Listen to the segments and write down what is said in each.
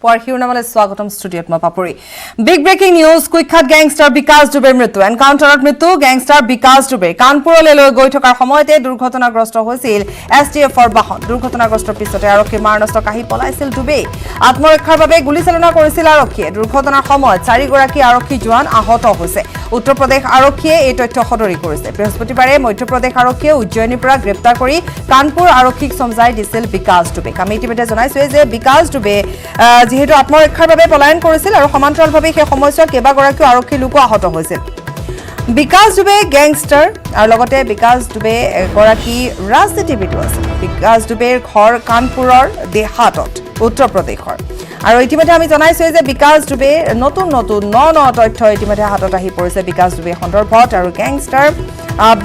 পুৱাৰ শিৰোনামালৈ স্বাগতম ষ্টুডিঅ'ত মই পাপৰি বিগ ব্ৰেকিং নিউজ কুখ্যাত গেংষ্টাৰ বিকাশ দুবেৰ মৃত্যু এনকাউণ্টাৰত মৃত্যু গেংষ্টাৰ বিকাশ দুবে কানপুৰলৈ লৈ গৈ থকাৰ সময়তে দুৰ্ঘটনাগ্ৰস্ত হৈছিল এছটিএফৰ বাহন দুৰ্ঘটনাগ্ৰস্তৰ পিছতে আৰক্ষীৰ মাৰণাস্ত্ৰ কাঢ়ি পলাইছিল দুবে আত্মৰক্ষাৰ বাবে গুলীচালনা কৰিছিল আৰক্ষীয়ে দুৰ্ঘটনাৰ সময়ত 4গৰাকী আৰক্ষী জোৱান আহত হৈছে উত্তৰ প্ৰদেশ আৰক্ষীয়ে এই তথ্য সদৰি কৰিছে বৃহস্পতিবাৰে মধ্যপ্ৰদেশ আৰক্ষীয়ে উজ্জয়িনীৰ পৰা গ্ৰেপ্তাৰ কৰি কানপুৰ আৰক্ষীক সমজাই দিছিল বিকাশ দুবে আমি ইতিমধ্যে জনাইছো যে বিকাশ দুবে যেহেতু আত্মৰক্ষাৰ বাবে পলায়ন কৰিছিল আৰু সমান্তৰালভাৱে সেই সময়ছোৱাত কেইবাগৰাকীও আৰক্ষী লোক আহত হৈছিল বিকাশ দুবে গেংষ্টাৰ আৰু লগতে বিকাশ দুবে এগৰাকী ৰাজনীতিবিদ আছিল বিকাশ দুবেৰ ঘৰ কানপুৰৰ দেহাতত উত্তৰ প্ৰদেশৰ আৰু ইতিমধ্যে আমি জনাইছো যে বিকাশ দুবে নতুন ন তথ্য ইতিমধ্যে হাতত আহি পৰিছে বিকাশ দুবে সন্দৰ্ভত আৰু গেংষ্টাৰ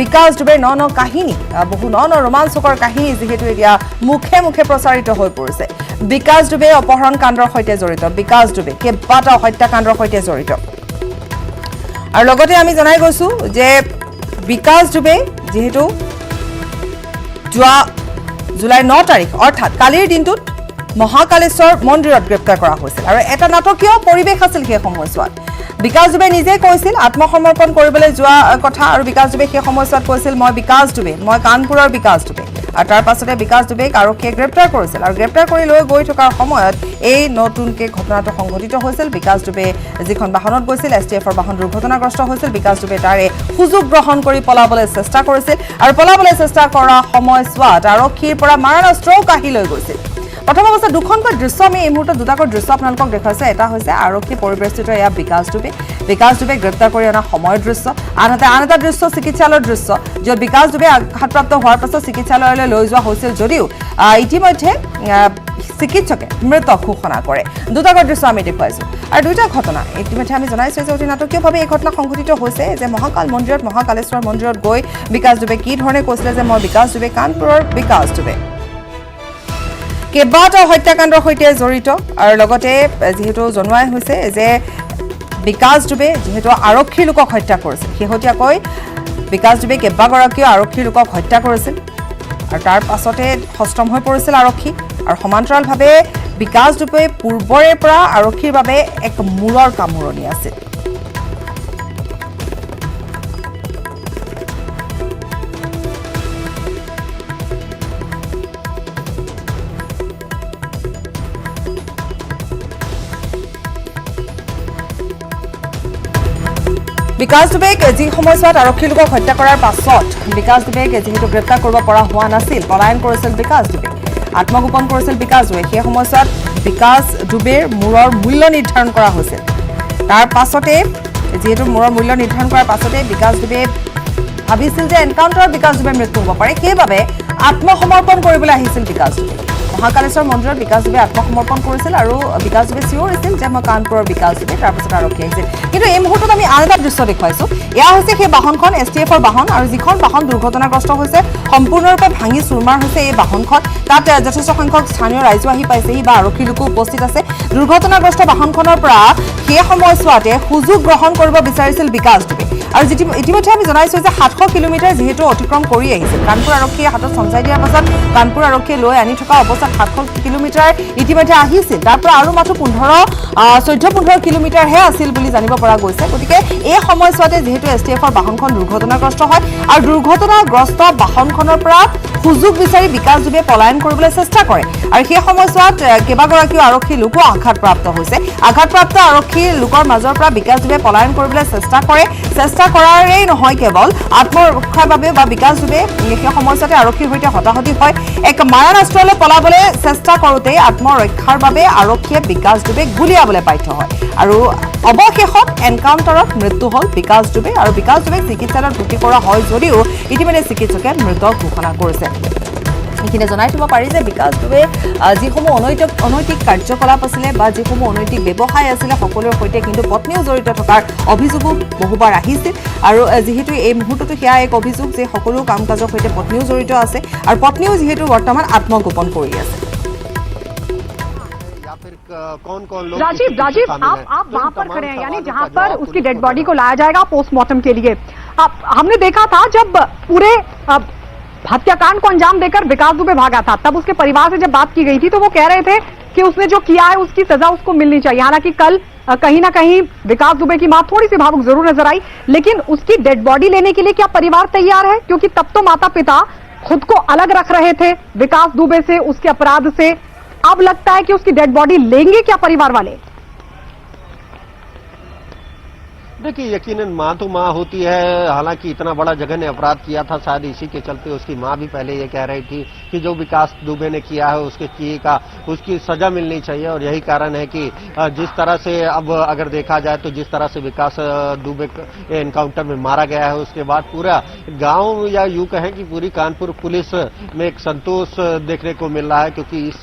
বিকাশ দুবেৰ ন কাহিনী বহু ন ৰোমাঞ্চকৰ কাহিনী যেহেতু এতিয়া মুখে মুখে প্ৰচাৰিত হৈ পৰিছে বিকাশ দুবে অপহৰণ কাণ্ডৰ সৈতে জড়িত বিকাশ দুবে কেইবাটাও হত্যাকাণ্ডৰ সৈতে জড়িত আৰু লগতে আমি জনাই গৈছো যে বিকাশ দুবে যেহেতু যোৱা জুলাই 9 তাৰিখ অৰ্থাৎ কালিৰ দিনটোত মহাকালেশ্বৰ মন্দিৰত গ্ৰেপ্তাৰ কৰা হৈছিল আৰু এটা নাটকীয় পৰিৱেশ আছিল সেই সময়ছোৱাত বিকাশ দুবে নিজে কৈছিল আত্মসমৰ্পণ কৰিবলৈ যোৱা কথা আৰু বিকাশ দুবে সেই সময়ছোৱাত কৈছিল মই বিকাশ দুবে মই কানপুৰৰ বিকাশ দুবে আৰু তাৰ পাছতে বিকাশ দুবেক আৰক্ষীয়ে গ্ৰেপ্তাৰ কৰিছিল আৰু গ্ৰেপ্তাৰ কৰি লৈ গৈ থকাৰ সময়ত এই নতুনকে ঘটনাটো সংঘটিত হৈছিল বিকাশ দুবে যিখন বাহনত গৈছিল এছটিএফৰ বাহন দুৰ্ঘটনাগ্ৰস্ত হৈছিল বিকাশ দুবে তাৰে সুযোগ গ্ৰহণ কৰি পলাবলৈ চেষ্টা কৰিছিল আৰু পলাবলৈ চেষ্টা কৰা সময়ছোৱাত আৰক্ষীৰ পৰা মাৰণাস্ত্ৰও কাঢ়ি লৈ গৈছিল প্ৰথম অৱস্থাত দুখনকৈ দৃশ্য আমি এই মুহূৰ্তত দুটাকৈ দৃশ্য আপোনালোকক দেখুৱাইছে এটা হৈছে আৰক্ষী পৰিবেষ্টিত এয়া বিকাশ দুবে গ্ৰেপ্তাৰ কৰি অনা সময়ৰ দৃশ্য আন এটা দৃশ্য চিকিৎসালয়ৰ দৃশ্য য'ত বিকাশ দুবে আঘাতপ্ৰাপ্ত হোৱাৰ পাছত চিকিৎসালয়লৈ লৈ যোৱা হৈছিল যদিও ইতিমধ্যে চিকিৎসকে মৃত ঘোষণা কৰে দুটাকৈ দৃশ্য আমি দেখুৱাইছো আৰু দুটা ঘটনা ইতিমধ্যে আমি জনাইছো যে অতি নাটকীয়ভাৱে এই ঘটনা সংঘটিত হৈছে যে মহাকালেশ্বৰ মন্দিৰত গৈ বিকাশ দুবে কি ধৰণে কৈছিলে যে মই বিকাশ দুবে কানপুৰৰ বিকাশ দুবে কেইবাটাও হত্যাকাণ্ডৰ সৈতে জড়িত আৰু লগতে যেহেতু জনোৱাই হৈছে যে বিকাশ দুবে যেহেতু আৰক্ষী লোকক হত্যা কৰিছিল শেহতীয়াকৈ বিকাশ দুবে কেইবাগৰাকীও আৰক্ষী লোকক হত্যা কৰিছিল আৰু তাৰ পাছতে হস্তম হৈ পৰিছিল আৰক্ষী আৰু সমান্তৰালভাৱে বিকাশ দুবে পূৰ্বৰে পৰা আৰক্ষীৰ বাবে এক মূৰৰ কামোৰণি আছিল বিকাশ দুবেক যি সময়ছোৱাত আৰক্ষী লোকক হত্যা কৰাৰ পাছত বিকাশ দুবেক যেহেতু গ্ৰেপ্তাৰ কৰিব পৰা হোৱা নাছিল পলায়ন কৰিছিল বিকাশ দুবে আত্মগোপন কৰিছিল বিকাশ দুবে সেই সময়ছোৱাত বিকাশ দুবেৰ মূৰৰ মূল্য নিৰ্ধাৰণ কৰা হৈছিল তাৰ পাছতে যেহেতু মূৰৰ মূল্য নিৰ্ধাৰণ কৰাৰ পাছতে বিকাশ দুবে ভাবিছিল যে এনকাউণ্টাৰত বিকাশ দুবেৰ মৃত্যু হ'ব পাৰে সেইবাবে আত্মসমৰ্পণ কৰিবলৈ আহিছিল বিকাশ দুবে মহাকালেশ্বৰ মন্দিৰত বিকাশ দুবে আত্মসমৰ্পণ কৰিছিল আৰু বিকাশ দুবে চিঞৰিছিল যে মই কানপুৰৰ বিকাশ দুবে তাৰপিছত আৰক্ষী আহিছিল কিন্তু এই মুহূৰ্তত আমি আন এটা দৃশ্য দেখুৱাইছো এয়া হৈছে সেই বাহনখন এছটিএফৰ বাহন আৰু যিখন বাহন দুৰ্ঘটনাগ্ৰস্ত হৈছে সম্পূৰ্ণৰূপে ভাঙি চুৰমাৰ হৈছে এই বাহনখন তাত যথেষ্ট সংখ্যক স্থানীয় ৰাইজো আহি পাইছেহি বা আৰক্ষী লোকো উপস্থিত আছে দুৰ্ঘটনাগ্ৰস্ত বাহনখনৰ পৰা সেই সময়ছোৱাতে সুযোগ গ্ৰহণ কৰিব বিচাৰিছিল বিকাশ দুবে আৰু ইতিমধ্যে আমি জনাইছো যে 700 কিলোমিটাৰ যিহেতু অতিক্ৰম কৰি আহিছিল কানপুৰ আৰক্ষীয়ে হাতত সমজাই দিয়াৰ পাছত কানপুৰ আৰক্ষীয়ে লৈ আনি থকা অৱস্থাত 700 কিলোমিটাৰ ইতিমধ্যে আহিছিল তাৰ পৰা আৰু মাত্ৰ 14 কিলোমিটাৰহে আছিল বুলি জানিব পৰা গৈছে গতিকে এই সময়ছোৱাতে যেহেতু এছটিএফৰ বাহনখন দুৰ্ঘটনাগ্ৰস্ত হয় আৰু দুৰ্ঘটনাগ্ৰস্ত বাহনখনৰ পৰা সুযোগ বিচাৰি বিকাশ দুবে পলায়ন কৰিবলৈ চেষ্টা কৰে আৰু সেই সময়ছোৱাত কেইবাগৰাকীও আৰক্ষী লোকো আঘাতপ্ৰাপ্ত হৈছে আঘাতপ্ৰাপ্ত আৰক্ষী লোকৰ মাজৰ পৰা বিকাশ দুবে পলায়ন কৰিবলৈ চেষ্টা কৰাৰেই নহয় কেৱল আত্মৰক্ষাৰ বাবে বা বিকাশ দুবে সেই সময়ছোৱাতে আৰক্ষীৰ সৈতে হতাহতি হয় এক মাৰণাস্ত্ৰলৈ পলাবলৈ চেষ্টা কৰোঁতেই আত্মৰক্ষাৰ বাবে আৰক্ষীয়ে বিকাশ দুবেক গুলীয়াবলৈ বাধ্য হয় আৰু অৱশেষত এনকাউণ্টাৰত মৃত্যু হ'ল বিকাশ দুবে আৰু বিকাশ দুবেক চিকিৎসালয়ত ভৰ্তি কৰা হয় যদিও ইতিমধ্যে চিকিৎসকে মৃত ঘোষণা কৰিছে এইখিনি জনাই থব পাৰি যে বিকাশ দুবে যিসমূহ অনৈতিক কাৰ্যকলাপ আছিলে বা যিসমূহ অনৈতিক ব্যৱসায় আছিলে সকলোৰে সৈতে কিন্তু পত্নীও জড়িত থকাৰ অভিযোগো বহুবাৰ আহিছিল আৰু যেহেতু এই মুহূৰ্ততো সেয়া এক অভিযোগ যে সকলো কাম কাজৰ সৈতে পত্নীও জড়িত আছে আৰু পত্নীও যেহেতু বৰ্তমান আত্মগোপন কৰি আছে कौन लोग राजीव आप वहाँ पर खड़े हैं यानी जहाँ पर उसकी डेड बॉडी को लाया जाएगा पोस्टमार्टम के लिए। हमने देखा था जब पूरे हत्याकांड को अंजाम देकर विकास दुबे भागा था। तब उसके परिवार से जब बात की गई थी तो वो कह रहे थे कि उसने जो किया है उसकी सजा उसको मिलनी चाहिए। हालांकि कल कहीं ना कहीं विकास दुबे की मां थोड़ी सी भावुक जरूर नजर आई, लेकिन उसकी डेड बॉडी लेने के लिए क्या परिवार तैयार है? क्योंकि तब तो माता पिता खुद को अलग रख रहे थे विकास दुबे से, उसके अपराध से। अब लगता है कि उसकी डेड बॉडी लेंगे क्या परिवार वाले? देखिए, यकीनन माँ तो माँ होती है। हालांकि इतना बड़ा जघन्य अपराध किया था, शायद इसी के चलते उसकी माँ भी पहले ये कह रही थी कि जो विकास दुबे ने किया है उसके किए का उसकी सजा मिलनी चाहिए। और यही कारण है कि जिस तरह से अब अगर देखा जाए तो जिस तरह से विकास दुबे एनकाउंटर में मारा गया है, उसके बाद पूरा गांव या यूं कहें कि पूरी कानपुर पुलिस में एक संतोष देखने को मिल रहा है, क्योंकि इस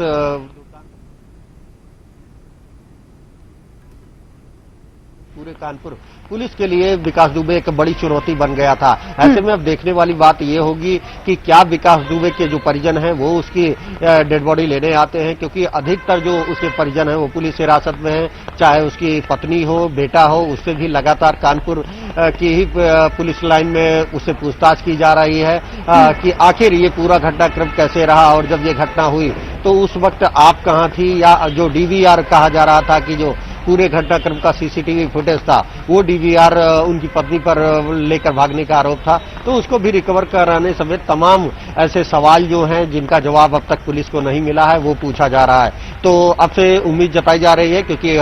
पूरे कानपुर पुलिस के लिए विकास दुबे एक बड़ी चुनौती बन गया था। ऐसे में अब देखने वाली बात यह होगी कि क्या विकास दुबे के जो परिजन हैं वो उसकी डेड बॉडी लेने आते हैं, क्योंकि अधिकतर जो उसके परिजन हैं वो पुलिस हिरासत में हैं। चाहे उसकी पत्नी हो, बेटा हो, उससे भी लगातार कानपुर की ही पुलिस लाइन में उससे पूछताछ की जा रही है कि आखिर ये पूरा घटनाक्रम कैसे रहा और जब ये घटना हुई तो उस वक्त आप कहाँ थी, या जो डीवीआर कहा जा रहा था कि जो पूरे घटनाक्रम का सीसीटीवी फुटेज था वो डीवीआर उनकी पत्नी पर लेकर भागने का आरोप था, तो उसको भी रिकवर कराने समेत तमाम ऐसे सवाल जो हैं जिनका जवाब अब तक पुलिस को नहीं मिला है वो पूछा जा रहा है। तो अब से उम्मीद जताई जा रही है, क्योंकि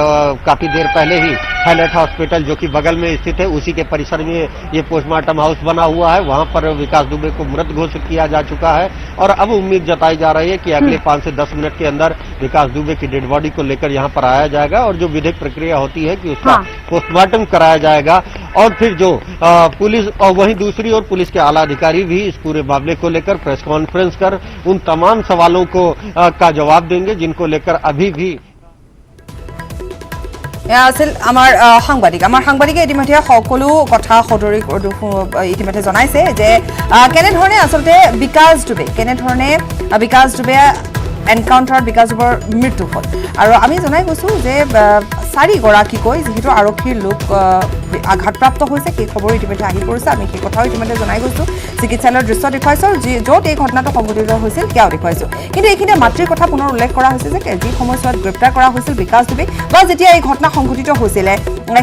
काफी देर पहले ही हाईलाइट हॉस्पिटल जो कि बगल में स्थित है उसी के परिसर में ये पोस्टमार्टम हाउस बना हुआ है, वहां पर विकास दुबे को मृत घोषित किया जा चुका है। और अब उम्मीद जताई जा रही है कि अगले 5 से 10 मिनट के अंदर विकास दुबे की डेड बॉडी को लेकर यहाँ पर आया जाएगा और जो विधिक प्रक्रिया होती है कि उसका पोस्टमार्टम कराया जाएगा। और फिर जो पुलिस और वहीं दूसरी ओर पुलिस के आला अधिकारी भी इस पूरे मामले को लेकर प्रेस कॉन्फ्रेंस कर उन तमाम सवालों को का जवाब देंगे जिनको लेकर अभी भी আছিল আমাৰ সাংবাদিকে ইতিমধ্যে সকলো কথা সদৰি ইতিমধ্যে জনাইছে যে কেনেধৰণে আচলতে বিকাশ দুবে এনকাউণ্টাৰত বিকাশ দুবৰ মৃত্যু হ'ল। আৰু আমি জনাই গৈছো যে 4গৰাকীকৈ যিহেতু আৰক্ষীৰ লোক আঘাতপ্ৰাপ্ত হৈছে সেই খবৰ ইতিমধ্যে আহি পৰিছে। আমি সেই কথাও ইতিমধ্যে জনাই গৈছো, চিকিৎসালয়ৰ দৃশ্য দেখুৱাইছো, য'ত এই ঘটনাটো সংঘটিত হৈছিল সেয়াও দেখুৱাইছো। কিন্তু এইখিনি মাতৃৰ কথা পুনৰ উল্লেখ কৰা হৈছে যে যি সময়ছোৱাত গ্ৰেপ্তাৰ কৰা হৈছিল বিকাশ দুবে বা যেতিয়া এই ঘটনা সংঘটিত হৈছিলে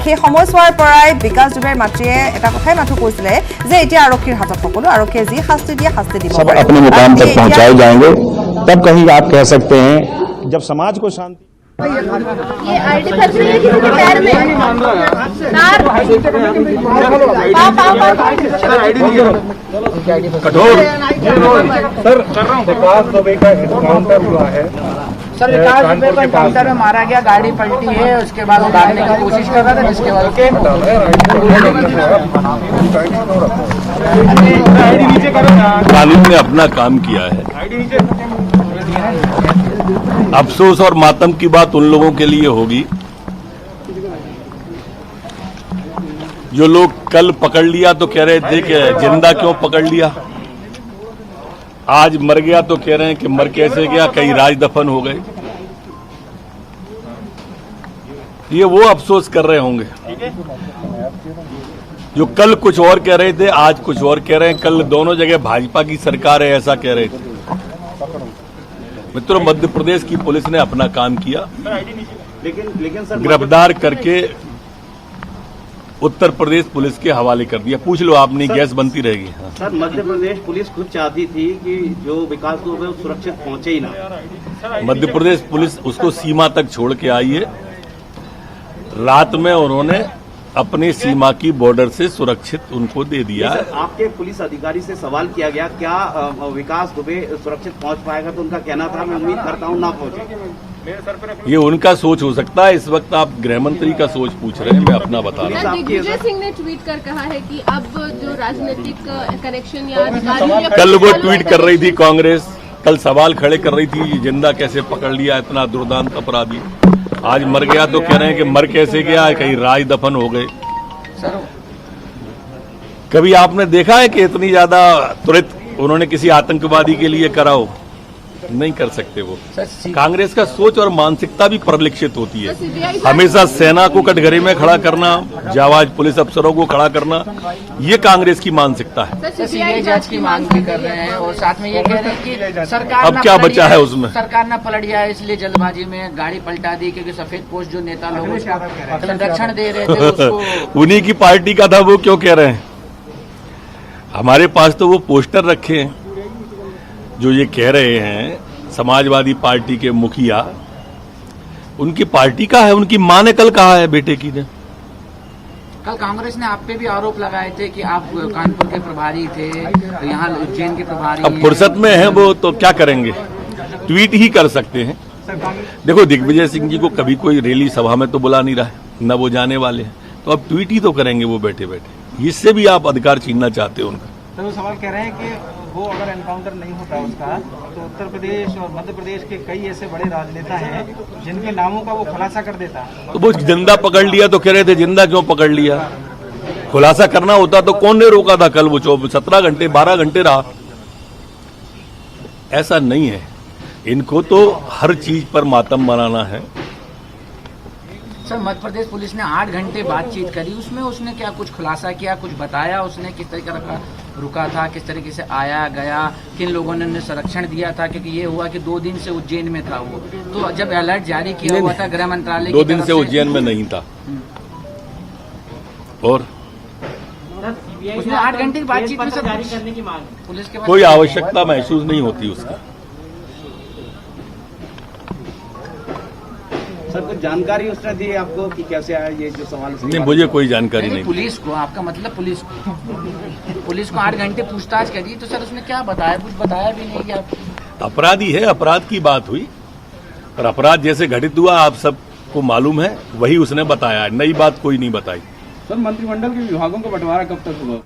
সেই সময়ছোৱাৰ পৰাই বিকাশ দুবেৰ মাতৃয়ে এটা কথাই মাথো কৈছিলে যে এতিয়া আৰক্ষীৰ হাতত সকলো, আৰক্ষীয়ে যি শাস্তি দিয়ে শাস্তি দিব। सब अपने मुकाम तक पहुंचाए जाएंगे, तब कहीं आप कह सकते हैं जब समाज को शांति ये आईडी फंस रही है किसी के पैर में तार कठोर सर कर रहा हूँ। विकास दुबे का एनकाउंटर हुआ है सर, विकास दुबे को एनकाउंटर में मारा गया, गाड़ी पलटी है, उसके बाद वो भागने की कोशिश कर रहा था, जिसके बाद कानून ने अपना काम किया है। अफसोस और मातम की बात उन लोगों के लिए होगी जो लोग कल पकड़ लिया तो कह रहे थे कि जिंदा क्यों पकड़ लिया, आज मर गया तो कह रहे हैं कि मर कैसे गया, कई राज दफन हो गए। ये वो अफसोस कर रहे होंगे जो कल कुछ और कह रहे थे, आज कुछ और कह रहे हैं। कल दोनों जगह भाजपा की सरकार है ऐसा कह रहे थे। मित्रों, मध्य प्रदेश की पुलिस ने अपना काम किया, लेकिन सर गिरफ्तार करके उत्तर प्रदेश पुलिस के हवाले कर दिया। पूछ लो, आपने गैस बनती रहेगी। सर, मध्य प्रदेश पुलिस खुद चाहती थी कि जो विकास दुबे सुरक्षित पहुंचे ही ना। मध्य प्रदेश पुलिस उसको सीमा तक छोड़ के आई है। रात में उन्होंने अपनी सीमा की बॉर्डर से सुरक्षित उनको दे दिया। आपके पुलिस अधिकारी से सवाल किया गया क्या विकास दुबे सुरक्षित पहुंच पाएगा, तो उनका कहना था मैं उम्मीद करता हूं ना पहुंचे। ये उनका सोच हो सकता है, इस वक्त आप गृह मंत्री का सोच पूछ रहे हैं, मैं अपना बता रहा हूँ। दिग्विजय सिंह ने ट्वीट कर कहा है कि अब जो राजनीतिक कनेक्शन या अधिकारियों कल वो ट्वीट कर रही थी कांग्रेस, कल सवाल खड़े कर रही थी जिंदा कैसे पकड़ लिया, इतना दुर्दांत अपराधी। आज मर गया तो कह रहे हैं कि मर कैसे गया, कहीं राज दफन हो गए। कभी आपने देखा है कि इतनी ज्यादा त्वरित उन्होंने किसी आतंकवादी के लिए करा हो? नहीं कर सकते वो। कांग्रेस का सोच और मानसिकता भी परिलक्षित होती है। हमेशा सेना को कटघरे में खड़ा करना, जाबाज पुलिस अफसरों को खड़ा करना, ये कांग्रेस की मानसिकता है। सीबीआई जांच की मांग भी कर रहे हैं और साथ में ये कह रहे हैं कि सरकार अब क्या बचा है उसमें? सरकार न पलट जाए इसलिए जल्दबाजी में गाड़ी पलटा दी, क्योंकि सफेद पोस्ट जो नेता लोग संरक्षण दे रहे थे उसको उन्हीं की पार्टी का था, वो क्यों कह रहे हैं? हमारे पास तो वो पोस्टर रखे हैं जो ये कह रहे हैं। समाजवादी पार्टी के मुखिया, उनकी पार्टी का है, उनकी मां ने कल कहा है बेटे की ने। कल कांग्रेस ने आप पे भी आरोप लगाए थे कि आप कानपुर के प्रभारी थे, यहाँ उज्जैन के प्रभारी। अब फुर्सत में है वो तो क्या करेंगे, ट्वीट ही कर सकते हैं। देखो, दिग्विजय सिंह जी को कभी कोई रैली सभा में तो बुला नहीं रहा है, न वो जाने वाले हैं, तो अब ट्वीट ही तो करेंगे वो बैठे बैठे। इससे भी आप अधिकार छीनना चाहते हो उनका। तो वो सवाल कह रहे हैं कि वो अगर एनकाउंटर नहीं होता उसका, तो उत्तर प्रदेश और मध्य प्रदेश के कई ऐसे बड़े राजनेता हैं जिनके नामों का वो खुलासा कर देता। तो वो जिंदा पकड़ लिया तो कह रहे थे जिंदा क्यों पकड़ लिया? खुलासा करना होता तो कौन ने रोका था? कल वो 17 घंटे 12 घंटे रहा। ऐसा नहीं है, इनको तो हर चीज पर मातम मनाना है। सर, मध्य प्रदेश पुलिस ने 8 घंटे बातचीत करी, उसमें उसने क्या कुछ खुलासा किया, कुछ बताया उसने? किस तरीके का रुका था, किस तरीके से आया गया, किन लोगों ने संरक्षण दिया था? क्योंकि ये हुआ कि 2 दिन से उज्जैन में था वो, तो जब अलर्ट जारी किया हुआ था गृह मंत्रालय 2 दिन से उज्जैन में नहीं था। और उसने 8 घंटे की बातचीत में जारी करने की मांग पुलिस के कोई आवश्यकता महसूस नहीं होती उसकी। सर, कुछ जानकारी उसने दी आपको कि कैसे आया ये जो सवाल? नहीं, मुझे कोई जानकारी नहीं। पुलिस को, आपका मतलब पुलिस को 8 घंटे पूछताछ करी, तो सर उसने क्या बताया? कुछ बताया भी नहीं। क्या अपराधी है, अपराध की बात हुई, और अपराध जैसे घटित हुआ आप सबको मालूम है, वही उसने बताया, नई बात कोई नहीं बताई। सर, मंत्रिमंडल के विभागों का बंटवारा कब तक होगा?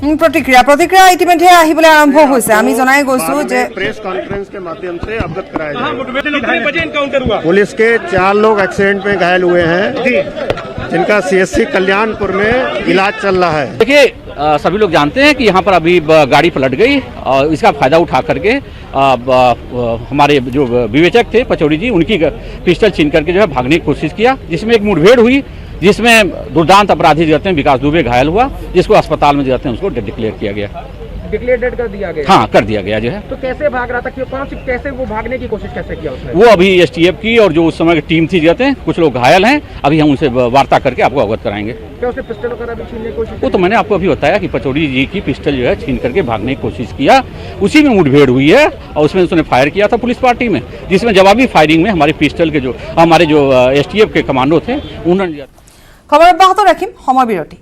प्रतिक्रिया इतिमध्ये আহিবলৈ আৰম্ভ হৈছে। আমি জনাই গৈছো যে प्रेस कॉन्फ्रेंस के माध्यम से अवगत कराया जाएगा। पुलिस के 4 लोग एक्सीडेंट में घायल हुए हैं, जिनका सीएससी कल्याणपुर में इलाज चल रहा है। देखिए, सभी लोग जानते हैं कि यहाँ पर अभी गाड़ी पलट गई और इसका फायदा उठा करके हमारे जो विवेचक थे पचौड़ी जी, उनकी पिस्टल छीन करके जो है भागने की कोशिश किया, जिसमें एक मुठभेड़ हुई, जिसमें दुर्दांत अपराधी जो हैं विकास दुबे घायल हुआ, जिसको अस्पताल में जो हैं उसको डेड डिक्लेयर किया गया। डिक्लेयर डेड कर दिया गया? हाँ, कर दिया गया जो है। तो कैसे भाग रहा था, कैसे वो भागने की कोशिश कैसे किया उसने? वो अभी एसटीएफ की और जो उस समय की टीम थी जाते हैं, कुछ लोग घायल हैं, अभी हम उनसे वार्ता करके आपको अवगत कराएंगे। क्या उसने पिस्टल वगैरह भी छीनने की कोशिश? वो तो मैंने आपको अभी बताया कि पचौड़ी जी की पिस्टल जो है छीन करके भागने की कोशिश किया, उसी में मुठभेड़ हुई है और उसमें उसने फायर किया था पुलिस पार्टी में, जिसमें जवाबी फायरिंग में हमारी पिस्टल के हमारे जो एसटीएफ के कमांडो थे उन्होंने। খবৰ অব্যাহত ৰাখিম, সময় বিৰতি।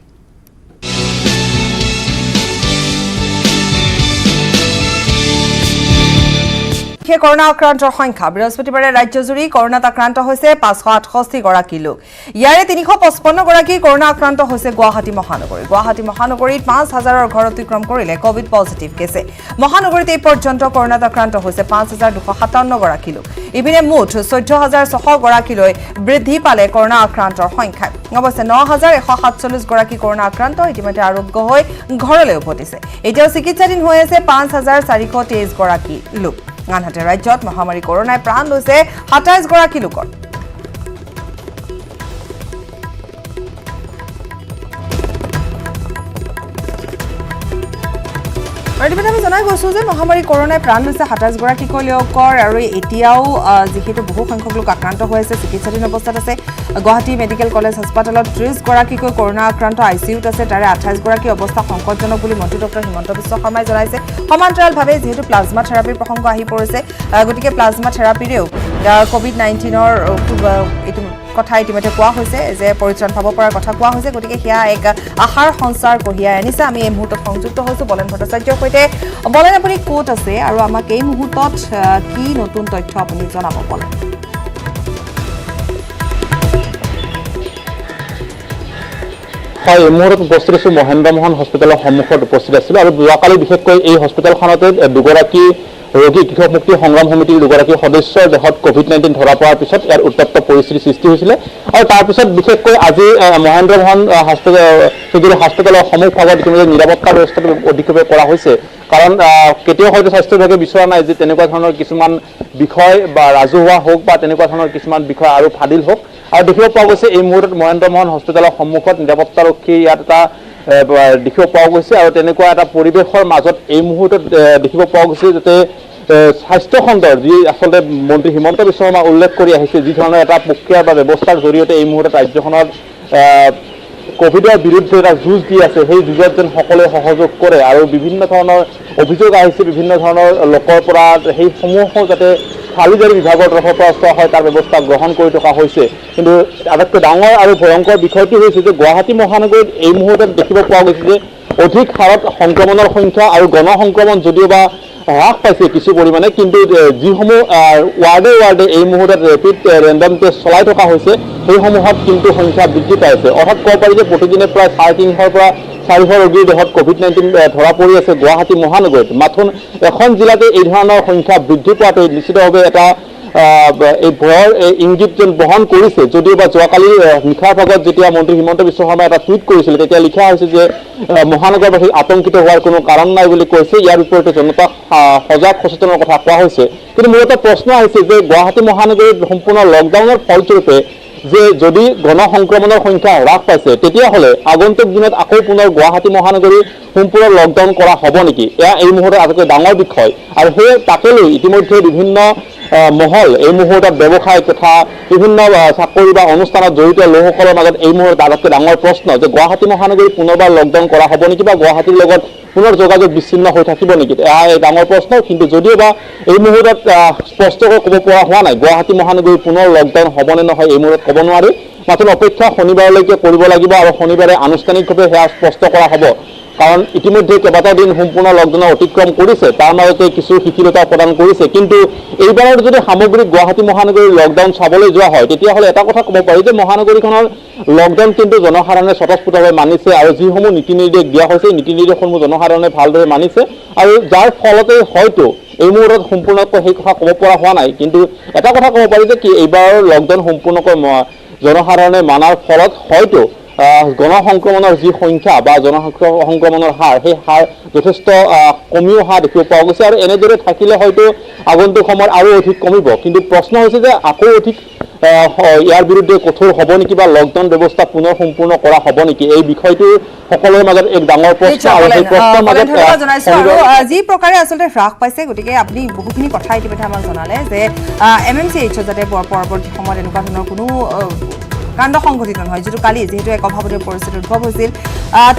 কৰোনা আক্ৰান্তৰ সংখ্যা বৃহস্পতিবাৰে ৰাজ্যজুৰি কৰোনাত আক্ৰান্ত হৈছে 568 গৰাকী লোক। ইয়াৰে 355 গৰাকী কৰোনা আক্ৰান্ত হৈছে গুৱাহাটী মহানগৰী। গুৱাহাটী মহানগৰীত 5000ৰ ঘৰ অতিক্ৰম কৰিলে কোভিড পজিটিভ কেছে। মহানগৰীত এই পৰ্যন্ত কৰোনাত আক্ৰান্ত হৈছে 5257 গৰাকী লোক। ইপিনে মুঠ 14600 গৰাকীলৈ বৃদ্ধি পালে কৰোনা আক্ৰান্তৰ সংখ্যা। অৱশ্যে 9147 গৰাকী কৰোনা আক্ৰান্ত ইতিমধ্যে আৰোগ্য হৈ ঘৰলৈ উভতিছে। এতিয়াও চিকিৎসাধীন হৈ আছে 5423 গৰাকী লোক। আনহাতে ৰাজ্যত মহামাৰী কৰোনায় প্ৰাণ লৈছে 27 গৰাকী লোকৰ। ইতিমধ্যে আমি জনাই গৈছো যে মহামাৰী কৰোনায় প্ৰাণ লৈছে 27 গৰাকী লোকৰ আৰু এতিয়াও যিহেতু বহু সংখ্যক লোক আক্ৰান্ত হৈ আছে, চিকিৎসাধীন অৱস্থাত আছে। গুৱাহাটী মেডিকেল কলেজ হাস্পাতালত 30 গৰাকীকৈ কৰোনা আক্ৰান্ত আইচিইউত আছে, তাৰে 28 গৰাকী অৱস্থা সংকটজনক বুলি মন্ত্ৰী ডক্টৰ হিমন্ত বিশ্ব শৰ্মাই জনাইছে। সমান্তৰালভাৱে যিহেতু প্লাজমা থেৰাপিৰ প্ৰসংগ আহি পৰিছে, গতিকে প্লাজমা থেৰাপিৰেও কোভিড-19ৰ এইটো কথা ইতিমধ্যে কোৱা হৈছে যে পৰিত্ৰাণ পাব পৰাৰ কথা কোৱা হৈছে। গতিকে সেয়া এক আশাৰ সঞ্চাৰ কঢ়িয়াই আনিছে। আমি এই মুহূৰ্তত সংযুক্ত হৈছোঁ বলেন ভট্টাচাৰ্যৰ সৈতে। বলেন, আপুনি ক'ত আছে আৰু আমাক এই মুহূৰ্তত কি নতুন তথ্য আপুনি জনাব বলেন? হয়, এই মুহূৰ্তত উপস্থিত আছোঁ মহেন্দ্ৰ মোহন হস্পিটেলৰ সন্মুখত উপস্থিত আছিলোঁ আৰু যোৱাকালি বিশেষকৈ এই হস্পিটেলখনতে 2গৰাকী ৰোগী কৃষক মুক্তি সংগ্ৰাম সমিতিৰ দুগৰাকী সদস্যৰ দেহত কোভিড-19 ধৰা পৰাৰ পিছত ইয়াৰ উত্তপ্ত পৰিস্থিতিৰ সৃষ্টি হৈছিলে আৰু তাৰ পিছত বিশেষকৈ আজি মহেন্দ্ৰ মোহন হাস্পতালৰ সন্মুখভাগত ইতিমধ্যে নিৰাপত্তা ব্যৱস্থাটো অধিকভাৱে কৰা হৈছে কাৰণ কেতিয়াও হয়তো স্বাস্থ্য বিভাগে বিচৰা নাই যে তেনেকুৱা ধৰণৰ কিছুমান বিষয় বা ৰাজহুৱা হওক বা তেনেকুৱা ধৰণৰ কিছুমান বিষয় আৰু ফাদিল হওক আৰু দেখিব পোৱা গৈছে এই মুহূৰ্তত মহেন্দ্ৰ মোহন হস্পিতালৰ সন্মুখত নিৰাপত্তাৰক্ষী ইয়াত এটা দেখিব পোৱা গৈছে আৰু তেনেকুৱা এটা পৰিৱেশৰ মাজত এই মুহূৰ্তত দেখিব পোৱা গৈছে যাতে স্বাস্থ্য খণ্ডৰ যি আচলতে মন্ত্ৰী হিমন্ত বিশ্ব শৰ্মা উল্লেখ কৰি আহিছে যি ধৰণৰ এটা প্ৰক্ৰিয়া বা ব্যৱস্থাৰ জৰিয়তে এই মুহূৰ্তত ৰাজ্যখনত কোভিডৰ বিৰুদ্ধে এটা যুঁজ দি আছে সেই যুঁজত যেন সকলোৱে সহযোগ কৰে আৰু বিভিন্ন ধৰণৰ অভিযোগ আহিছে বিভিন্ন ধৰণৰ লোকৰ পৰা সেই সমূহো যাতে ফালিজাৰী বিভাগৰ তৰফৰ পৰা চোৱা হয় তাৰ ব্যৱস্থা গ্ৰহণ কৰি থকা হৈছে কিন্তু আটাইতকৈ ডাঙৰ আৰু ভয়ংকৰ বিষয়টো হৈছে যে গুৱাহাটী মহানগৰীত এই মুহূৰ্তত দেখিব পোৱা গৈছে যে অধিক হাৰত সংক্ৰমণৰ সংখ্যা আৰু গণসংক্ৰমণ যদিও বা হ্ৰাস পাইছে কিছু পৰিমাণে কিন্তু যিসমূহ ৱাৰ্ডে এই মুহূৰ্তত ৰেপিড ৰেণ্ডম টেষ্ট চলাই থকা হৈছে সেইসমূহত কিন্তু সংখ্যা বৃদ্ধি পাইছে অৰ্থাৎ ক'ব পাৰি যে প্ৰতিদিনে প্ৰায় 350 পৰা 400 ৰোগীৰ দেহত কোভিড-19 ধৰা পৰি আছে গুৱাহাটী মহানগৰীত মাথোন এখন জিলাতে এই ধৰণৰ সংখ্যা বৃদ্ধি পোৱাটো নিশ্চিতভাৱে এটা এই ভয়ৰ ইংগিত যেন বহন কৰিছে যদিও বা যোৱাকালি নিশাৰ ভাগত যেতিয়া মন্ত্ৰী হিমন্ত বিশ্ব শৰ্মাই এটা টুইট কৰিছিল তেতিয়া লিখা হৈছে যে মহানগৰবাসী আতংকিত হোৱাৰ কোনো কাৰণ নাই বুলি কৈছে ইয়াৰ বিপৰীতে জনতাক সজাগ সচেতনৰ কথা কোৱা হৈছে কিন্তু মোৰ এটা প্ৰশ্ন আহিছে যে গুৱাহাটী মহানগৰীত সম্পূৰ্ণ লকডাউনৰ ফলস্বৰূপে যে যদি গণসংক্ৰমণৰ সংখ্যা হ্ৰাস পাইছে তেতিয়াহ'লে আগন্তুক দিনত আকৌ পুনৰ গুৱাহাটী মহানগৰী সম্পূৰ্ণ লকডাউন কৰা হ'ব নেকি এয়া এই মুহূৰ্তত আটাইতকৈ ডাঙৰ বিষয় আৰু সেই তাকে লৈ ইতিমধ্যে বিভিন্ন মহল এই মুহূৰ্তত ব্যৱসায় তথা বিভিন্ন চাকৰি বা অনুষ্ঠানত জড়িত লোকসকলৰ মাজত এই মুহূৰ্তত আটাইতকৈ ডাঙৰ প্ৰশ্ন যে গুৱাহাটী মহানগৰী পুনৰবাৰ লকডাউন কৰা হ'ব নেকি বা গুৱাহাটীৰ লগত পুনৰ যোগাযোগ বিচ্ছিন্ন হৈ থাকিব নেকি এয়া এক ডাঙৰ প্ৰশ্ন কিন্তু যদিও বা এই মুহূৰ্তত স্পষ্টকৈ ক'ব পৰা হোৱা নাই গুৱাহাটী মহানগৰী পুনৰ লকডাউন হ'ব নে নহয় এই মুহূৰ্তত ক'ব নোৱাৰি মাত্ৰ অপেক্ষা শনিবাৰলৈকে কৰিব লাগিব আৰু শনিবাৰে আনুষ্ঠানিকভাৱে সেয়া স্পষ্ট কৰা হ'ব কাৰণ ইতিমধ্যে কেইবাটাও দিন সম্পূৰ্ণ লকডাউনৰ অতিক্ৰম কৰিছে তাৰ মাজতে কিছু শিথিলতা প্ৰদান কৰিছে কিন্তু এইবাৰৰ যদি সামগ্ৰিক গুৱাহাটী মহানগৰীৰ লকডাউন চাবলৈ যোৱা হয় তেতিয়াহ'লে এটা কথা ক'ব পাৰি যে মহানগৰীখনৰ লকডাউন কিন্তু জনসাধাৰণে স্বতঃস্ফূৰ্তভাৱে মানিছে আৰু যিসমূহ নীতি নিৰ্দেশ দিয়া হৈছে নীতি নিৰ্দেশসমূহ জনসাধাৰণে ভালদৰে মানিছে আৰু যাৰ ফলতে হয়তো এই মুহূৰ্তত সম্পূৰ্ণকৈ সেই কথা ক'ব পৰা হোৱা নাই কিন্তু এটা কথা ক'ব পাৰি যে কি এইবাৰৰ লকডাউন সম্পূৰ্ণকৈ জনসাধাৰণে মানাৰ ফলত হয়তো গণসংক্ৰমণৰ যি সংখ্যা বা জনসংক্ৰমণৰ হাৰ সেই হাৰ যথেষ্ট কমি অহা দেখিব পোৱা গৈছে আৰু এনেদৰে থাকিলে হয়তো আগন্তুক সময়ত আৰু অধিক কমিব কিন্তু প্ৰশ্ন হৈছে যে আকৌ অধিক ইয়াৰ বিৰুদ্ধে কঠোৰ হ'ব নেকি বা লকডাউন ব্যৱস্থা পুনৰ সম্পূৰ্ণ কৰা হ'ব নেকি এই বিষয়টো সকলোৰে মাজত এক ডাঙৰ প্ৰশ্ন আৰু সেই প্ৰশ্নৰ মাজত যি প্ৰকাৰে আচলতে হ্ৰাস পাইছে গতিকে আপুনি বহুখিনি কথা ইতিমধ্যে আমাক জনালে যে MMCH যাতে পৰৱৰ্তী সময়ত এনেকুৱা ধৰণৰ কোনো কাণ্ড সংঘটিত নহয় যিটো কালি যেহেতু এক অভাৱনীয় পৰিস্থিতি উদ্ভৱ হৈছিল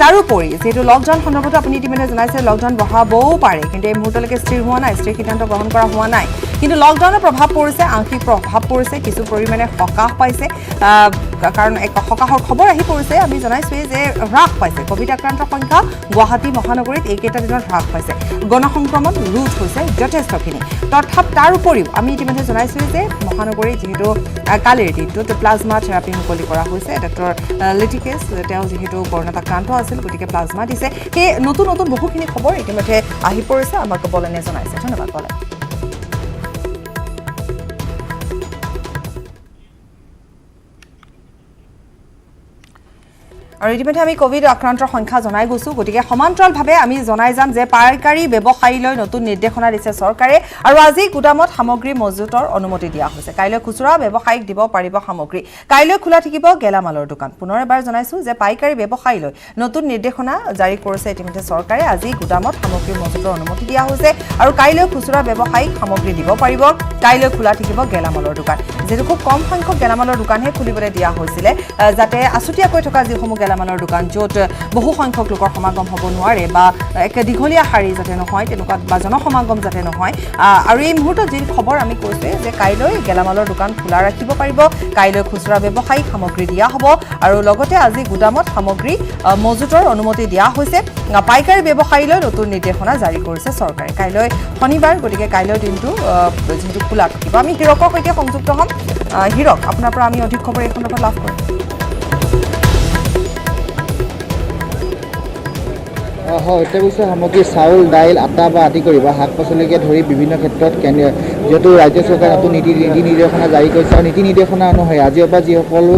তাৰোপৰি যিহেতু লকডাউন সন্দৰ্ভতো আপুনি ইতিমধ্যে জনাইছে লকডাউন বঢ়াবও পাৰে কিন্তু এই মুহূৰ্তলৈকে স্থিৰ হোৱা নাই স্থিৰ সিদ্ধান্ত গ্ৰহণ কৰা হোৱা নাই কিন্তু লকডাউনৰ প্ৰভাৱ পৰিছে আংশিক প্ৰভাৱ পৰিছে কিছু পৰিমাণে সকাহ পাইছে কাৰণ এক সকাহৰ খবৰ আহি পৰিছে আমি জনাইছোৱেই যে হ্ৰাস পাইছে কোভিড আক্ৰান্তৰ সংখ্যা গুৱাহাটী মহানগৰীত এইকেইটা দিনত হ্ৰাস পাইছে গণসংক্ৰমণ ৰোধ হৈছে যথেষ্টখিনি তাৰ উপৰিও আমি ইতিমধ্যে জনাইছোৱেই যে মহানগৰীত যিহেতু কালিৰ দিনটোত প্লাজমা থেৰাপি মুকলি কৰা হৈছে ডক্টৰ লিটিকেছ তেওঁ যিহেতু কৰোণাত আক্ৰান্ত আছিল গতিকে প্লাজমা দিছে সেই নতুন নতুন বহুখিনি খবৰ ইতিমধ্যে আহি পৰিছে আমাক বলেনে জনাইছে ধন্যবাদ বলেন আৰু ইতিমধ্যে আমি কোভিড আক্ৰান্তৰ সংখ্যা জনাই গৈছো গতিকে সমান্তৰালভাৱে আমি জনাই যাম যে পাইকাৰী ব্যৱসায়ীলৈ নতুন নিৰ্দেশনা দিছে চৰকাৰে আৰু আজি গুদামত সামগ্ৰী মজুতৰ অনুমতি দিয়া হৈছে কাইলৈ খুচুৰা ব্যৱসায়ীক দিব পাৰিব সামগ্ৰী কাইলৈ খোলা থাকিব গেলামালৰ দোকান পুনৰ এবাৰ জনাইছো যে পাইকাৰী ব্যৱসায়ীলৈ নতুন নিৰ্দেশনা জাৰি কৰিছে ইতিমধ্যে চৰকাৰে আজি গুদামত সামগ্ৰী মজুতৰ অনুমতি দিয়া হৈছে আৰু কাইলৈ খুচুৰা ব্যৱসায়ীক সামগ্ৰী দিব পাৰিব কাইলৈ খোলা থাকিব গেলামালৰ দোকান যেহেতু খুব কম সংখ্যক গেলামালৰ দোকানহে খুলিবলৈ দিয়া হৈছিলে যাতে আছুতীয়াকৈ থকা যিসমূহ গেলামালৰ দোকান য'ত বহু সংখ্যক লোকৰ সমাগম হ'ব নোৱাৰে বা এক দীঘলীয়া শাৰী যাতে নহয় তেনেকুৱা বা জনসমাগম যাতে নহয় আৰু এই মুহূৰ্তত যি খবৰ আমি কৈছোৱে যে কাইলৈ গেলামালৰ দোকান খোলা ৰাখিব পাৰিব কাইলৈ খুচুৰা ব্যৱসায়ীক সামগ্ৰী দিয়া হ'ব আৰু লগতে আজি গুদামত সামগ্ৰী মজুতৰ অনুমতি দিয়া হৈছে পাইকাৰী ব্যৱসায়ীলৈ নতুন নিৰ্দেশনা জাৰি কৰিছে চৰকাৰে কাইলৈ শনিবাৰ গতিকে কাইলৈ দিনটো যিহেতু খোলা থাকিব আমি হিৰকৰ সৈতে সংযুক্ত হ'ম হিৰক আপোনাৰ পৰা আমি অধিক খবৰ এই সন্দৰ্ভত লাভ কৰিম হয় অত্যাৱশ্যক সামগ্ৰী চাউল দাইল আটা বা আদি কৰি বা শাক পাচলিকে ধৰি বিভিন্ন ক্ষেত্ৰত যিহেতু ৰাজ্য চৰকাৰে নতুন নীতি নিৰ্দেশনা জাৰি কৰিছে আৰু নীতি নিৰ্দেশনা অনুসৰি আজিৰ পৰা যিসকলো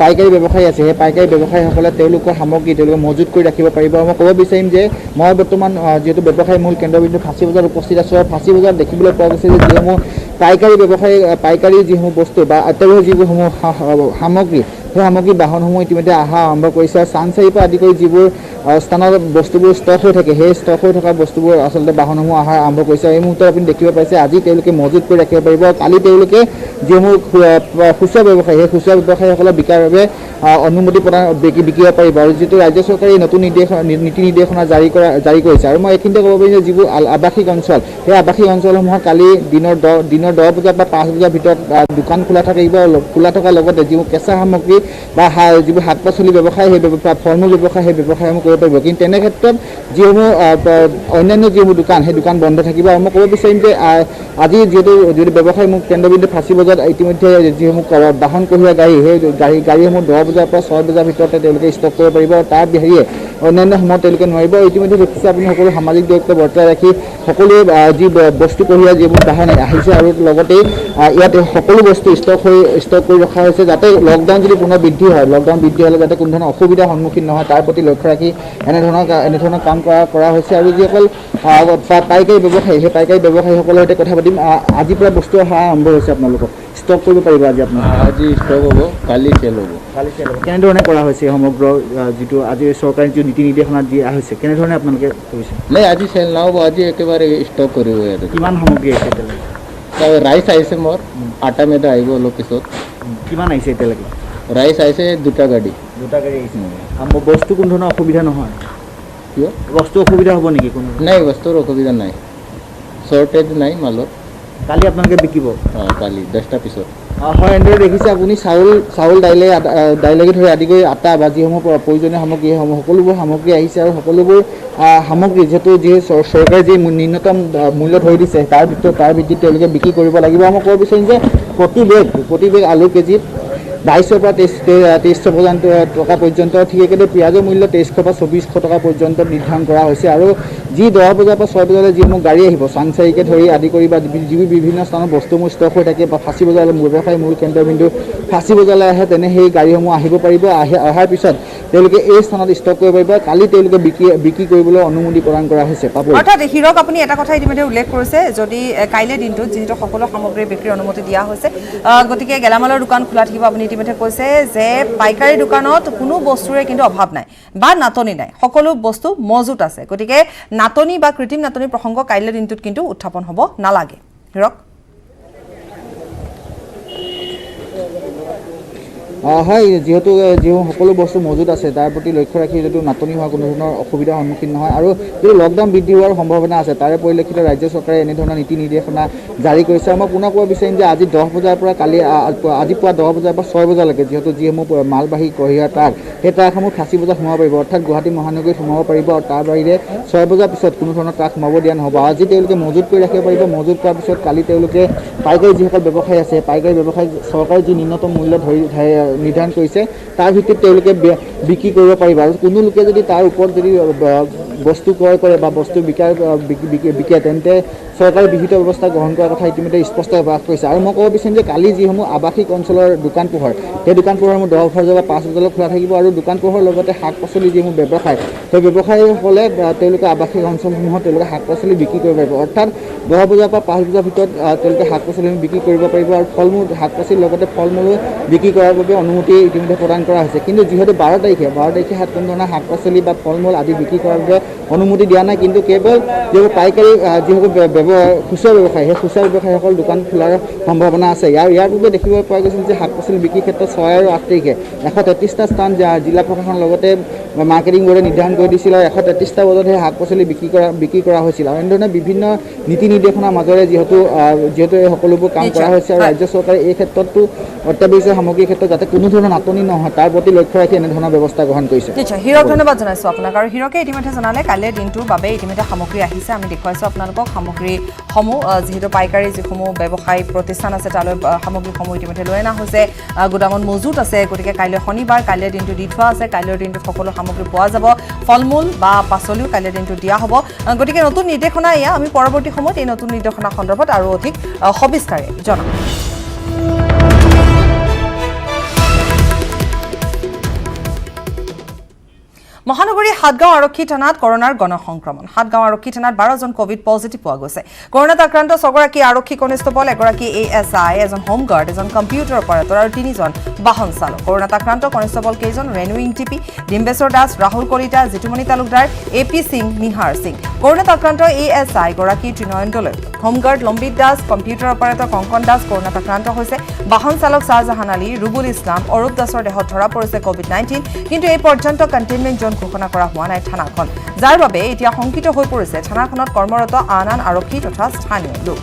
পাইকাৰী ব্যৱসায়ী আছে সেই পাইকাৰী ব্যৱসায়ীসকলে তেওঁলোকৰ সামগ্ৰী তেওঁলোকে মজুত কৰি ৰাখিব পাৰিব আৰু মই ক'ব বিচাৰিম যে মই বৰ্তমান যিহেতু ব্যৱসায়ী মূল কেন্দ্ৰবিন্দু ফাঁচী বজাৰত উপস্থিত আছোঁ আৰু ফাঁচী বজাৰত দেখিবলৈ পোৱা গৈছে যে যিসমূহ পাইকাৰী যিসমূহ বস্তু বা অত্যাৱশ্যক যিসমূহ সামগ্ৰী সেই সামগ্ৰী বাহনসমূহ ইতিমধ্যে অহা আৰম্ভ কৰিছে আৰু চাংচাৰিৰ পৰা আদি কৰি যিবোৰ স্থানত বস্তুবোৰ ষ্টক হৈ থাকে সেই ষ্টক হৈ থকা বস্তুবোৰ আচলতে বাহনসমূহ অহা আৰম্ভ কৰিছে এই মুহূৰ্তত আপুনি দেখিব পাইছে আজি তেওঁলোকে মজুত কৰি ৰাখিব পাৰিব আৰু কালি তেওঁলোকে যিসমূহ খুচুৰা ব্যৱসায়ী সেই খুচুৰা ব্যৱসায়ীসকলে বিকাৰ বাবে অনুমতি প্ৰদান বিকিব পাৰিব আৰু যিটো ৰাজ্য চৰকাৰে নতুন নীতি নিৰ্দেশনা জাৰি কৰিছে আৰু মই এইখিনিতে ক'ব পাৰিম যে যিবোৰ আৱাসিক অঞ্চল সেই আৱাসিক অঞ্চলসমূহত কালি দিনৰ 10 বজাৰ পৰা 5 বজাৰ ভিতৰত দোকান খোলা থকাৰ লগতে যিবোৰ কেঁচা সামগ্ৰী বা যিবোৰ শাক পাচলি ব্যৱসায় সেই ফল মূল ব্যৱসায় সেই ব্যৱসায়সমূহ কৰিব পাৰিব কিন্তু তেনে ক্ষেত্ৰত যিসমূহ অন্যান্য যিসমূহ দোকান সেই দোকান বন্ধ থাকিব আৰু মই ক'ব বিচাৰিম যে আজি যিহেতু ব্যৱসায় মোক কেন্দ্ৰবিন্দু ফাঁচী বজাৰত ইতিমধ্যে যিসমূহ বাহন কঢ়িওৱা গাড়ী সেই গাড়ীসমূহ 10 বজাৰ পৰা 6 বজাৰ ভিতৰতে তেওঁলোকে ষ্টক কৰিব পাৰিব আৰু তাৰ বাহিৰে অন্যান্য সময়ত তেওঁলোকে নোৱাৰিব ইতিমধ্যে দেখিছে আপুনি সকলো সামাজিক দূৰত্ব বৰ্তাই ৰাখি সকলোৱে যি বস্তু কঢ়িওৱা যিবোৰ বাহন আহিছে আৰু লগতে ইয়াত সকলো বস্তু ষ্টক কৰি ৰখা হৈছে যাতে লকডাউন যদি পুনৰ বৃদ্ধি হয় লকডাউন বৃদ্ধি হ'লে যাতে কোনো ধৰণৰ অসুবিধাৰ সন্মুখীন নহয় তাৰ প্ৰতি লক্ষ্য ৰাখি এনেধৰণৰ কাম কৰা হৈছে আৰু যিসকল পাইকাৰী ব্যৱসায়ী সেই পাইকাৰী ব্যৱসায়ীসকলৰ সৈতে কথা পাতিম আজিৰ পৰা বস্তু অহা আৰম্ভ হৈছে আপোনালোকক ষ্টক কৰিব পাৰিব আজি আপোনালোক আজি ষ্টক হ'ব কালি চেল হ'ব কেনেধৰণে কৰা হৈছে সমগ্ৰ যিটো আজি চৰকাৰী যিটো নীতি নিৰ্দেশনা দিয়া হৈছে কেনেধৰণে আপোনালোকে কৰিছে নাই আজি চেল নহ'ব আজি একেবাৰে ষ্টক কৰিব ইয়াতে কিমান সামগ্ৰী আহিছে এতিয়ালৈকে ৰাইচ আহিছে মোৰ আটা মেদা আহিব অলপ পিছত কিমান আহিছে এতিয়ালৈকে ৰাইচ আহিছে দুটা গাড়ী আহিছে বস্তু কোনো ধৰণৰ অসুবিধা নহয় কিয় বস্তু অসুবিধা হ'ব নেকি কোনো নাই বস্তুৰ অসুবিধা নাই শ্বৰ্টেজ নাই মালৰ কালি আপোনালোকে বিকিব কালি 10টা পিছত হয় এনেদৰে দেখিছে আপুনি চাউল দাইলকে ধৰি আদি কৰি আটা বা যিসমূহ প্ৰয়োজনীয় সামগ্ৰী সেইসমূহ সকলোবোৰ সামগ্ৰী আহিছে আৰু সকলোবোৰ সামগ্ৰী যিহেতু চৰকাৰে যি ন্যূনতম মূল্য ধৰি দিছে তাৰ ভিত্তিত তেওঁলোকে বিক্ৰী কৰিব লাগিব মই ক'ব বিচাৰিম যে প্ৰতি বেগ আলু কেজিত 2200 পৰা 2300 টকা পৰ্যন্ত ঠিক একেদৰে পিঁয়াজৰ মূল্য 2300 পৰা 2400 টকা পৰ্যন্ত নিৰ্ধাৰণ কৰা হৈছে আৰু যি 10 বজাৰ পৰা 6 বজালৈ যিসমূহ গাড়ী আহিব চাংচাৰিকে ধৰি আদি কৰি বা যিবোৰ বিভিন্ন স্থানত বস্তুবোৰ ষ্টক হৈ থাকে বা ফাঁচী বজাৰলৈ ব্যৱসায়ী মূল কেন্দ্ৰবিন্দু ফাঁচী বজাৰলৈ আহে তেনে সেই গাড়ীসমূহ আহিব পাৰিব অহাৰ পিছত তেওঁলোকে এই স্থানত ষ্টক কৰিব পাৰিব কালি তেওঁলোকে বিক্ৰী কৰিবলৈ অনুমতি প্ৰদান কৰা হৈছে অৰ্থাৎ হিৰক আপুনি এটা কথা ইতিমধ্যে উল্লেখ কৰিছে যদি কাইলৈ দিনটোত যিহেতু সকলো সামগ্ৰীৰ বিক্ৰীৰ অনুমতি দিয়া হৈছে গতিকে গেলামালৰ দোকান খোলা থাকিব আপুনি ইতিমধ্যে কৈছে যে পাইকাৰী দোকানত কোনো বস্তুৰে কিন্তু অভাৱ নাই বা নাটনি নাই সকলো বস্তু মজুত আছে গতিকে নাটনি বা কৃত্ৰিম নাটনি প্ৰসংগ কাইলৈ দিনটোত কিন্তু উত্থাপন হ'ব নালাগে হিৰক হয় যিহেতু সকলো বস্তু মজুত আছে তাৰ প্ৰতি লক্ষ্য ৰাখি যিটো নাটনি হোৱা কোনো ধৰণৰ অসুবিধাৰ সন্মুখীন নহয় আৰু যিটো লকডাউন বৃদ্ধি হোৱাৰ সম্ভাৱনা আছে তাৰে পৰিলক্ষিত ৰাজ্য চৰকাৰে এনেধৰণৰ নীতি নিৰ্দেশনা জাৰি কৰিছে আৰু মই পুনৰ ক'ব বিচাৰিম যে আজি 10 বজাৰ পৰা আজি পুৱা 10 বজাৰ পৰা 6 বজালৈকে যিহেতু মালবাহী কঢ়িওৱা ট্ৰাক সেই ট্ৰাকসমূহ ফাঁচী বজাৰত সোমাব পাৰিব অৰ্থাৎ গুৱাহাটী মহানগৰীত সোমাব পাৰিব আৰু তাৰ বাহিৰে 6 বজাৰ পিছত কোনো ধৰণৰ ট্ৰাক সোমাব দিয়া নহ'ব আজি তেওঁলোকে মজুত কৰি ৰাখিব পাৰিব মজুত কৰাৰ পিছত কালি তেওঁলোকে পাইকাৰী যিসকল ব্যৱসায়ী আছে পাইকাৰী ব্যৱসায়ী চৰকাৰে যি ন্যূনতম মূল্য নিৰ্ধাৰণ কৰিছে তাৰ ভিত্তিত তেওঁলোকে বিক্ৰী কৰিব পাৰিব আৰু কোনো লোকে যদি তাৰ ওপৰত যদি বস্তু ক্ৰয় কৰে বা বস্তু বিকে তেন্তে চৰকাৰে বিহিত ব্যৱস্থা গ্ৰহণ কৰাৰ কথা ইতিমধ্যে স্পষ্ট প্ৰকাশ কৰিছে আৰু মই ক'ব বিচাৰিম যে কালি যিসমূহ আৱাসিক অঞ্চলৰ দোকান পোহাৰ সেই দোকান পোহাৰসমূহ 10 বজাৰ পৰা 5 বজালৈ খোলা থাকিব আৰু দোকান পোহাৰৰ লগতে শাক পাচলি যিসমূহ ব্যৱসায় সেই ব্যৱসায়ীসকলে তেওঁলোকে আৱাসিক অঞ্চলসমূহত তেওঁলোকে শাক পাচলি বিক্ৰী কৰিব পাৰিব অৰ্থাৎ 10 বজাৰ পৰা 5 বজাৰ ভিতৰত তেওঁলোকে শাক পাচলিসমূহ বিক্ৰী কৰিব পাৰিব আৰু শাক পাচলিৰ লগতে ফল মূলো বিক্ৰী কৰাৰ বাবে অনুমতি ইতিমধ্যে প্ৰদান কৰা হৈছে কিন্তু যিহেতু 12 তাৰিখে কোনো ধৰণৰ শাক পাচলি বা ফল মূল আদি বিক্ৰী কৰাৰ বাবে অনুমতি দিয়া নাই কিন্তু কেৱল যিবোৰ পাইকাৰী যিসকল খুচুৰা ব্যৱসায়ী সেই খুচুৰা ব্যৱসায়ীসকল দোকান খোলাৰ সম্ভাৱনা আছে ইয়াৰ বাবে দেখিব পোৱা গৈছিল যে শাক পাচলি বিক্ৰীৰ ক্ষেত্ৰত 6 আৰু 8 তাৰিখে 133টা স্থান জিলা প্ৰশাসনৰ লগতে মাৰ্কেটিং বোৰ্ডে নিৰ্ধাৰণ কৰি দিছিল আৰু 133টা বজাত সেই শাক পাচলি বিক্ৰী কৰা হৈছিল আৰু এনেধৰণে বিভিন্ন নীতি নিৰ্দেশনাৰ মাজেৰে যিহেতু এই সকলোবোৰ কাম কৰা হৈছে আৰু ৰাজ্য চৰকাৰে এই ক্ষেত্ৰতো অত্যাৱশ্যক সামগ্ৰীৰ ক্ষেত্ৰত যাতে কোনো ধৰণৰ নাটনি নহয় তাৰ প্ৰতি লক্ষ্য ৰাখি এনেধৰণৰ ব্যৱস্থা গ্ৰহণ কৰিছে নিশ্চয় হিৰক ধন্যবাদ জনাইছোঁ আপোনাক আৰু হিৰকে ইতিমধ্যে জনালে জনালে কাইলৈ দিনটোৰ বাবে ইতিমধ্যে সামগ্ৰী আহিছে আমি দেখুৱাইছো আপোনালোকক সামগ্ৰীসমূহ যেহেতু পাইকাৰী যিসমূহ ব্যৱসায়ী প্ৰতিষ্ঠান আছে তালৈ সামগ্ৰীসমূহ ইতিমধ্যে লৈ অনা হৈছে গুদামত মজুত আছে গতিকে কাইলৈ শনিবাৰ কাইলৈ দিনটো দি থোৱা আছে কাইলৈৰ দিনটোত সকলো সামগ্ৰী পোৱা যাব ফলমূল বা পাচলিও কাইলৈ দিনটো দিয়া হ'ব গতিকে নতুন নিৰ্দেশনা এয়া আমি পৰৱৰ্তী সময়ত এই নতুন নিৰ্দেশনা সন্দৰ্ভত আৰু অধিক সবিস্তাৰে জনাম মহানগৰী হাটগাঁও আৰক্ষী থানাত কৰোনাৰ গণসংক্ৰমণ হাটগাঁও আৰক্ষী থানাত 12 জন কোভিড পজিটিভ পোৱা গৈছে কৰোনাত আক্ৰান্ত 6 গৰাকী আৰক্ষী কনিষ্টবল এগৰাকী এএসআই এজন হোমগাৰ্ড এজন কম্পিউটাৰ অপাৰেটৰ আৰু 3 জন বাহন চালক কৰোনাত আক্ৰান্ত কনিষ্টবল কেইজন ৰেনুইং টিপি ডিম্বেশ্বৰ দাস ৰাহুল কলিতা জিতুমণি তালুকদাৰ এপি সিং নিহাৰ সিং কৰোনাত আক্ৰান্ত এএসআই গৰাকী Trinayan Doloi home guard Lambit Das computer operator Kankan Das কৰোনাত আক্ৰান্ত হৈছে বাহন চালক শাহজাহান আলী ৰুবুল ইছলাম অৰূপ দাসৰ দেহত ধৰা পৰিছে কোভিড-19 কিন্তু এই পৰ্যন্ত কণ্টেইনমেণ্ট জোন ঘোষণা কৰা হোৱা নাই থানাখন যাৰ বাবে এতিয়া সংকিত হৈ পৰিছে থানাখনত কৰ্মৰত আন আৰক্ষী তথা স্থানীয় লোক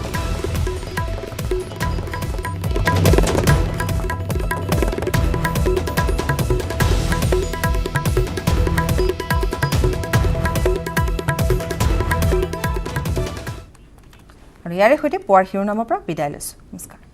আৰু ইয়াৰে সৈতে পুৱাৰ শিৰোনামৰ পৰা বিদায় লৈছো নমস্কাৰ